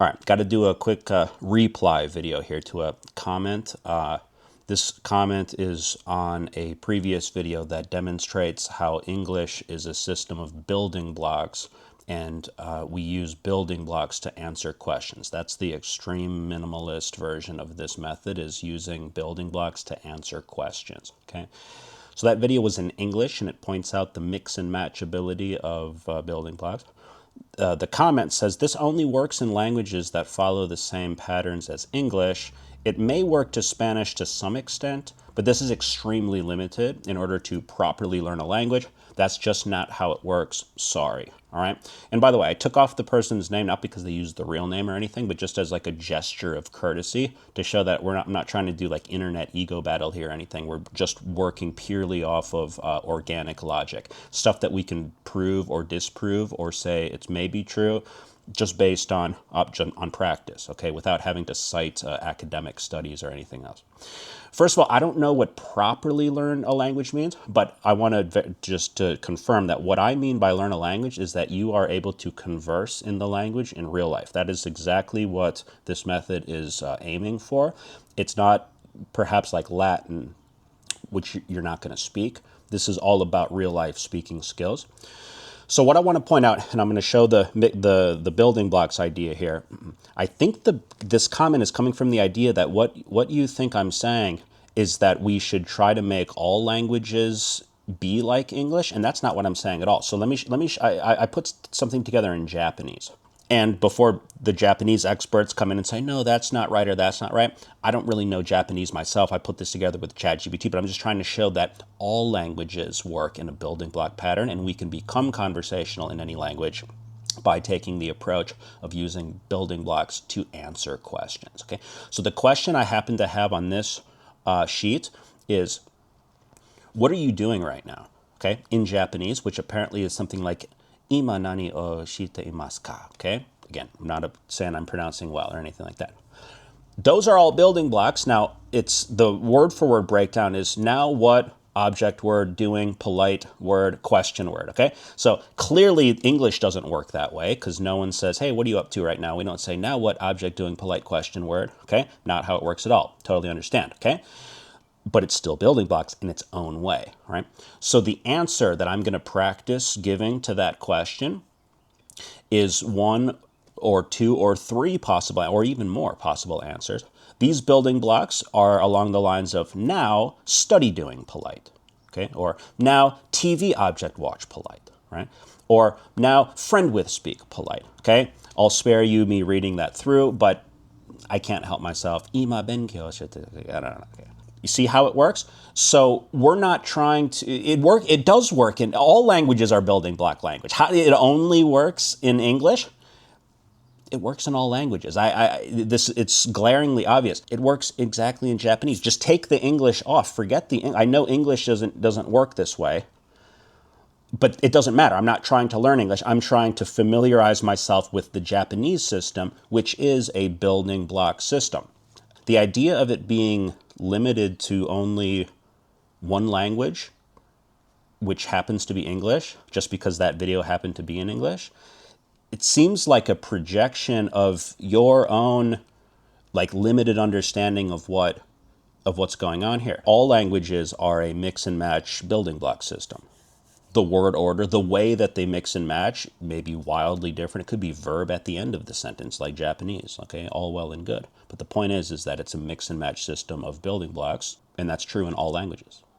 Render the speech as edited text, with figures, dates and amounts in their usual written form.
All right, got to do a quick reply video here to a comment. This comment is on a previous video that demonstrates how English is a system of building blocks, and we use building blocks to answer questions. That's the extreme minimalist version of this method, is using building blocks to answer questions. Okay, so that video was in English, and it points out the mix and match ability of building blocks. The comment says this only works in languages that follow the same patterns as English. It may work to Spanish to some extent, but this is extremely limited. In order to properly learn a language, that's just not how it works. Sorry. All right. And by the way, I took off the person's name not because they used the real name or anything, but just as like a gesture of courtesy to show that I'm not trying to do like internet ego battle here or anything. We're just working purely off of organic logic, stuff that we can prove or disprove or say it's maybe true, just based on practice, okay, without having to cite academic studies or anything else. First of all, I don't know what properly learn a language means, but I want to just to confirm that what I mean by learn a language is that you are able to converse in the language in real life. That is exactly what this method is aiming for. It's not perhaps like Latin, which you're not going to speak. This is all about real life speaking skills. So what I want to point out, and I'm going to show the building blocks idea here. I think this comment is coming from the idea that what you think I'm saying is that we should try to make all languages be like English, and that's not what I'm saying at all. So I put something together in Japanese. And before the Japanese experts come in and say, no, that's not right or that's not right, I don't really know Japanese myself. I put this together with ChatGPT, but I'm just trying to show that all languages work in a building block pattern, and we can become conversational in any language by taking the approach of using building blocks to answer questions. Okay, so the question I happen to have on this sheet is, what are you doing right now? Okay, in Japanese, which apparently is something like Ima nani o shite imasu ka? Okay, again, I'm not saying I'm pronouncing well or anything like that. Those are all building blocks. Now, it's the word for word breakdown is now what, object word, doing, polite word, question word. Okay, so clearly English doesn't work that way because no one says, hey, what are you up to right now? We don't say now what, object, doing, polite, question word. Okay, not how it works at all. Totally understand. Okay, but it's still building blocks in its own way, right? So the answer that I'm going to practice giving to that question is one or two or three possible, or even more possible answers. These building blocks are along the lines of now study doing polite, okay? Or now TV object watch polite, right? Or now friend with speak polite, okay? I'll spare you me reading that through, but I can't help myself. Ima benkyou shite, I don't know. Okay. You see how it works? So we're not trying to, it does work in, all languages are building block language. How it only works in English? It works in all languages. It's glaringly obvious. It works exactly in Japanese. Just take the English off. Forget I know English doesn't work this way, but it doesn't matter. I'm not trying to learn English. I'm trying to familiarize myself with the Japanese system, which is a building block system. The idea of it being limited to only one language, which happens to be English, just because that video happened to be in English, it seems like a projection of your own like limited understanding of what's going on here. All languages are a mix and match building block system. The word order, the way that they mix and match may be wildly different. It could be verb at the end of the sentence, like Japanese, okay? All well and good. But the point is that it's a mix and match system of building blocks, and that's true in all languages.